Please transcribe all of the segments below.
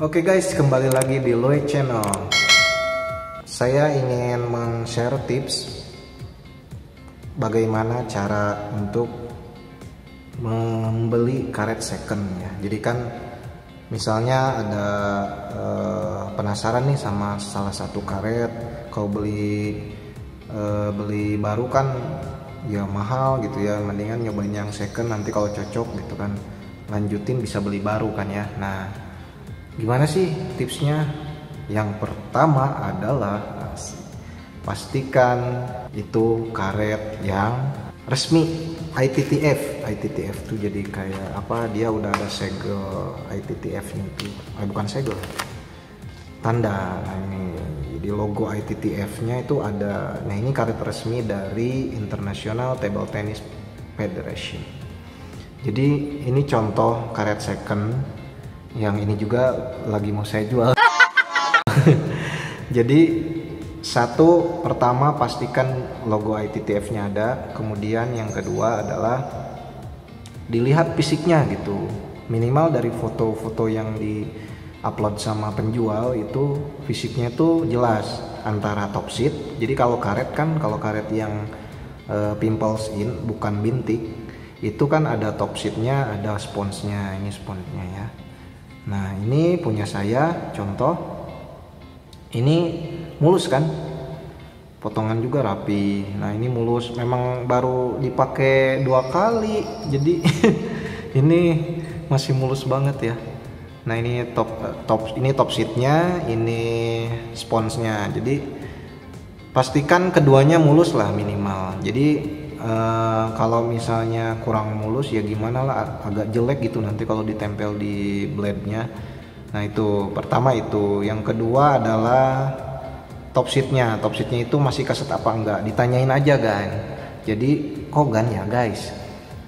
Oke guys, kembali lagi di Loe Channel. Saya ingin men-share tips bagaimana cara untuk membeli karet second ya. Jadi kan misalnya ada penasaran nih sama salah satu karet, kalau beli baru kan ya mahal gitu ya, mendingan nyobain yang second, nanti kalau cocok gitu kan lanjutin bisa beli baru kan ya. Nah, gimana sih tipsnya? Yang pertama adalah pastikan itu karet yang resmi ITTF. ITTF tuh jadi kayak apa, dia udah ada segel ITTF-nya itu, bukan segel, tanda. Nah, ini jadi logo ITTF-nya itu ada. Nah, ini karet resmi dari International Table Tennis Federation. Jadi ini contoh karet second yang ini juga lagi mau saya jual. Jadi satu, pertama pastikan logo ITTF-nya ada. Kemudian yang kedua adalah dilihat fisiknya gitu. Minimal dari foto-foto yang di-upload sama penjual itu fisiknya tuh jelas antara top sheet. Jadi kalau karet yang pimples in, bukan bintik, itu kan ada top sheetnya, ada sponsnya. Ini sponsnya ya. Nah, ini punya saya contoh. Ini mulus kan, potongan juga rapi. Nah, ini mulus, memang baru dipakai 2 kali, jadi ini masih mulus banget ya. Nah, ini top sheetnya, ini sponsnya. Jadi pastikan keduanya mulus lah minimal. Jadi kalau misalnya kurang mulus ya gimana lah, agak jelek gitu nanti kalau ditempel di blade-nya. Nah, itu pertama itu. Yang kedua adalah top sheetnya. Top sheetnya itu masih keset apa enggak, ditanyain aja kan. Jadi kok gan ya guys,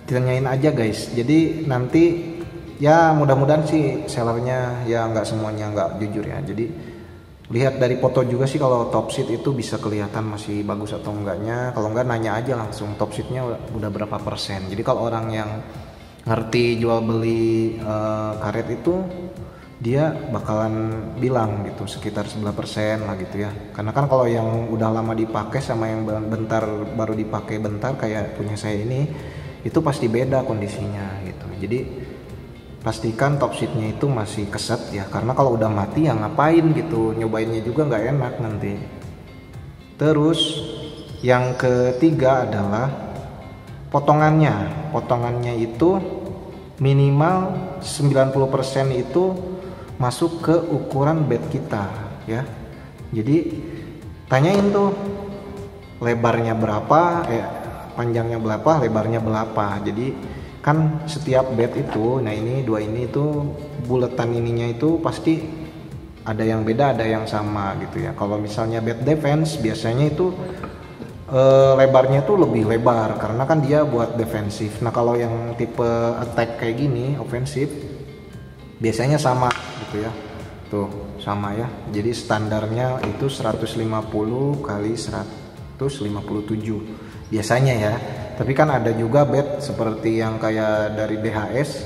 ditanyain aja guys. Jadi nanti ya mudah-mudahan sih sellernya ya nggak semuanya nggak jujur ya. Jadi lihat dari foto juga sih, kalau top sheet itu bisa kelihatan masih bagus atau enggaknya. Kalau enggak, nanya aja langsung top sheetnya udah berapa persen. Jadi kalau orang yang ngerti jual beli karet itu, dia bakalan bilang gitu sekitar 9% lah gitu ya. Karena kan kalau yang udah lama dipakai sama yang bentar baru dipakai bentar kayak punya saya ini, itu pasti beda kondisinya gitu. Jadi pastikan top sheetnya itu masih keset ya, karena kalau udah mati ya ngapain gitu, nyobainnya juga nggak enak nanti. Terus yang ketiga adalah potongannya itu minimal 90% itu masuk ke ukuran bed kita ya. Jadi tanyain tuh lebarnya berapa, panjangnya berapa, lebarnya berapa. Jadi kan setiap bed itu, nah ini 2 ini itu buletan ininya itu pasti ada yang beda, ada yang sama gitu ya. Kalau misalnya bed defense biasanya itu lebarnya tuh lebih lebar karena kan dia buat defensif. Nah, kalau yang tipe attack kayak gini, ofensif, biasanya sama gitu ya. Tuh, sama ya. Jadi standarnya itu 150 kali 157 biasanya ya. Tapi kan ada juga bed seperti yang kayak dari DHS,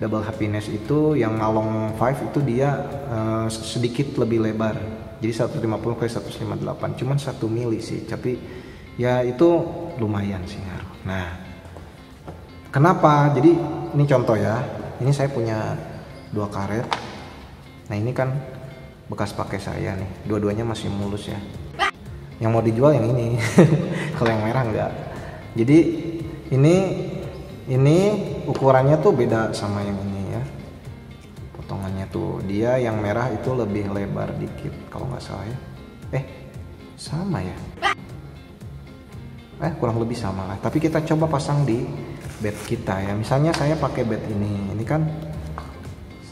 Double Happiness itu, yang ngalong 5 itu dia sedikit lebih lebar. Jadi 150 kali 158, cuman 1 mili sih. Tapi ya itu lumayan sih ngaruh. Nah, kenapa? Jadi ini contoh ya. Ini saya punya 2 karet. Nah, ini kan bekas pakai saya nih. Dua-duanya masih mulus ya. Yang mau dijual yang ini. Kalau yang merah enggak. Jadi ini ukurannya tuh beda sama yang ini ya. Potongannya tuh, dia yang merah itu lebih lebar dikit kalau nggak salah ya. Sama ya. Kurang lebih sama lah. Tapi kita coba pasang di bed kita ya. Misalnya saya pakai bed ini kan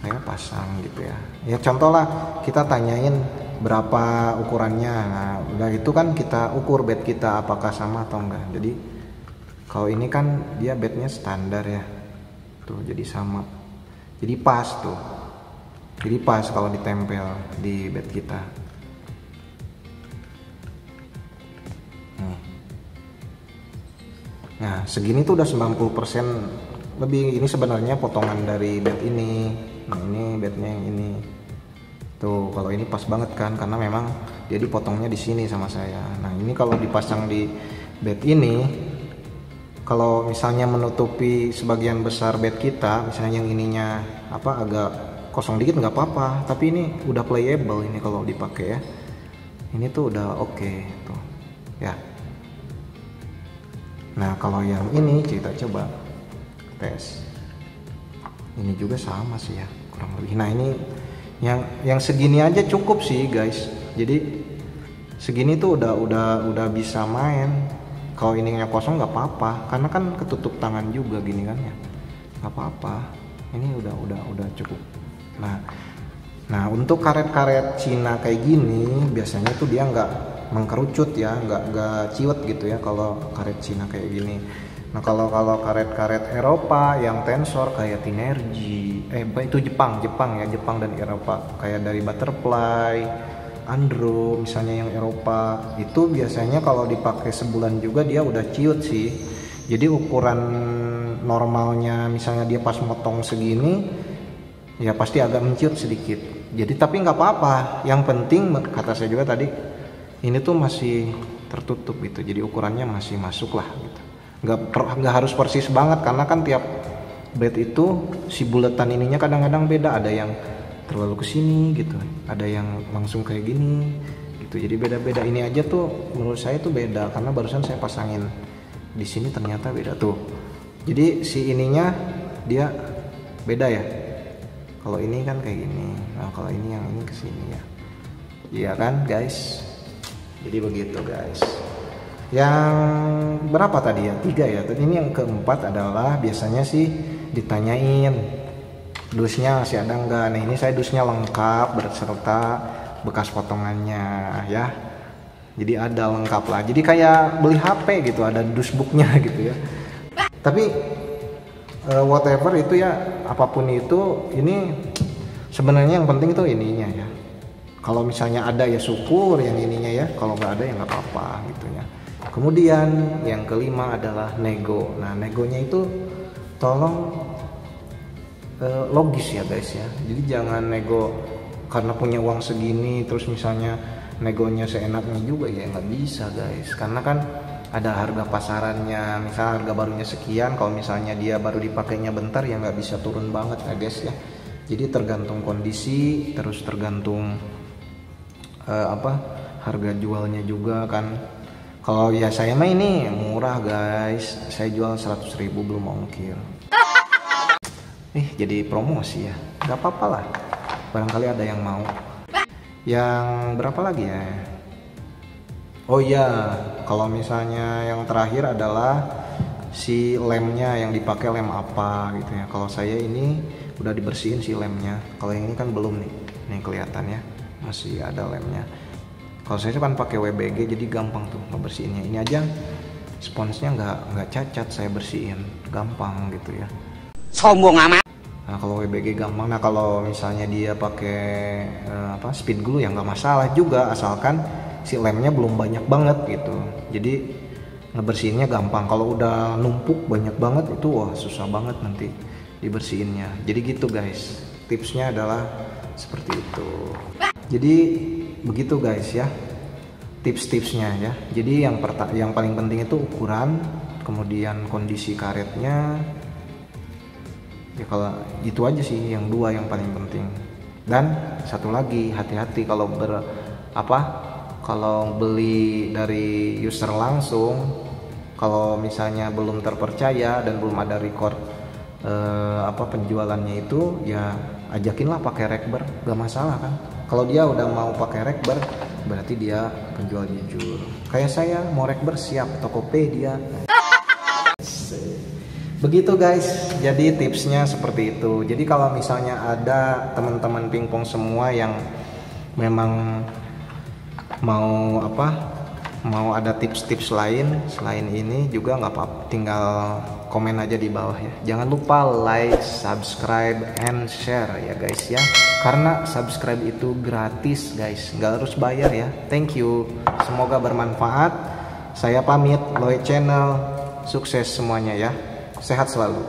saya pasang gitu ya. Ya contoh lah, kita tanyain berapa ukurannya. Nah, udah itu kan kita ukur bed kita apakah sama atau enggak. Jadi kalau ini kan dia bednya standar ya. Tuh, jadi sama. Jadi pas tuh. Jadi pas kalau ditempel di bed kita. Nah, segini tuh udah 90% lebih. Ini sebenarnya potongan dari bed ini. Nah, ini bednya yang ini. Tuh, kalau ini pas banget kan, karena memang dia dipotongnya di sini sama saya. Nah, ini kalau dipasang di bed ini, kalau misalnya menutupi sebagian besar bed kita, misalnya yang ininya apa agak kosong dikit nggak apa-apa, tapi ini udah playable ini kalau dipakai ya. Ini tuh udah oke tuh ya. Nah, kalau yang ini kita coba tes. Ini juga sama sih ya, kurang lebih. Nah, ini yang segini aja cukup sih guys. Jadi segini tuh udah bisa main. Kalau ininya kosong nggak apa-apa, karena kan ketutup tangan juga gini kan ya, nggak apa-apa. Ini udah cukup. Nah untuk karet-karet Cina kayak gini biasanya tuh dia nggak mengkerucut ya, nggak ciut gitu ya kalau karet Cina kayak gini. Nah kalau karet-karet Eropa yang tensor kayak Tinergy, itu Jepang dan Eropa, kayak dari Butterfly, Andro misalnya yang Eropa, itu biasanya kalau dipakai sebulan juga dia udah ciut sih. Jadi ukuran normalnya misalnya dia pas motong segini ya pasti agak menciut sedikit. Jadi tapi nggak apa-apa, yang penting kata saya juga tadi ini tuh masih tertutup gitu, jadi ukurannya masih masuk lah gitu. Nggak harus persis banget, karena kan tiap bed itu si buletan ininya kadang-kadang beda, ada yang terlalu kesini gitu, ada yang langsung kayak gini gitu, jadi beda-beda. Ini aja tuh menurut saya tuh beda, karena barusan saya pasangin di sini ternyata beda tuh. Jadi si ininya dia beda ya, kalau ini kan kayak gini, nah kalau ini yang ini kesini ya, iya kan guys. Jadi begitu guys. Yang berapa tadi ya? 3 ya. Ini yang keempat adalah biasanya sih ditanyain dusnya masih ada enggak. Nah ini saya dusnya lengkap berserta bekas potongannya ya. Jadi ada lengkap lah. Jadi kayak beli HP gitu, ada dusbooknya gitu ya. Tapi whatever itu ya, apapun itu, ini sebenarnya yang penting itu ininya ya. Kalau misalnya ada ya syukur yang ininya ya. Kalau nggak ada ya nggak apa-apa gitu ya. Kemudian yang kelima adalah nego. Nah negonya itu tolong logis ya guys ya. Jadi jangan nego karena punya uang segini terus misalnya negonya seenaknya juga ya, nggak bisa guys. Karena kan ada harga pasarannya, misalnya harga barunya sekian, kalau misalnya dia baru dipakainya bentar ya nggak bisa turun banget ya guys ya. Jadi tergantung kondisi, terus tergantung harga jualnya juga kan. Kalau ya saya mah ini murah guys, saya jual 100.000 belum ongkir. Jadi promosi ya, nggak apa-apa lah, barangkali ada yang mau. Yang berapa lagi ya? Oh iya, kalau misalnya yang terakhir adalah si lemnya, yang dipakai lem apa gitu ya. Kalau saya ini udah dibersihin si lemnya, kalau yang ini kan belum nih kelihatan ya, masih ada lemnya. Kalau saya kan pakai WBG jadi gampang tuh ngebersihinnya. Ini aja sponsnya nggak cacat, saya bersihin gampang gitu ya. Sombong amat. Nah kalau WBG gampang. Nah kalau misalnya dia pakai speed glue ya nggak masalah juga, asalkan si lemnya belum banyak banget gitu. Jadi ngebersihinnya gampang. Kalau udah numpuk banyak banget itu wah susah banget nanti dibersihinnya. Jadi gitu guys, tipsnya adalah seperti itu. Jadi begitu guys ya tips-tipsnya ya. Jadi yang paling penting itu ukuran, kemudian kondisi karetnya ya. Kalau itu aja sih yang dua yang paling penting. Dan satu lagi, hati-hati kalau kalau beli dari user langsung, kalau misalnya belum terpercaya dan belum ada record penjualannya itu ya ajakinlah pakai rekber, gak masalah kan. Kalau dia udah mau pakai rekber berarti dia penjual jujur. Kayak saya mau rekber siap, Tokopedia. Begitu guys, jadi tipsnya seperti itu. Jadi kalau misalnya ada teman-teman pingpong semua yang memang mau ada tips-tips lain selain ini juga nggak apa-apa, tinggal komen aja di bawah ya. Jangan lupa like, subscribe, and share ya guys ya, karena subscribe itu gratis guys, nggak harus bayar ya. Thank you, semoga bermanfaat. Saya pamit, Loe Channel, sukses semuanya ya, sehat selalu.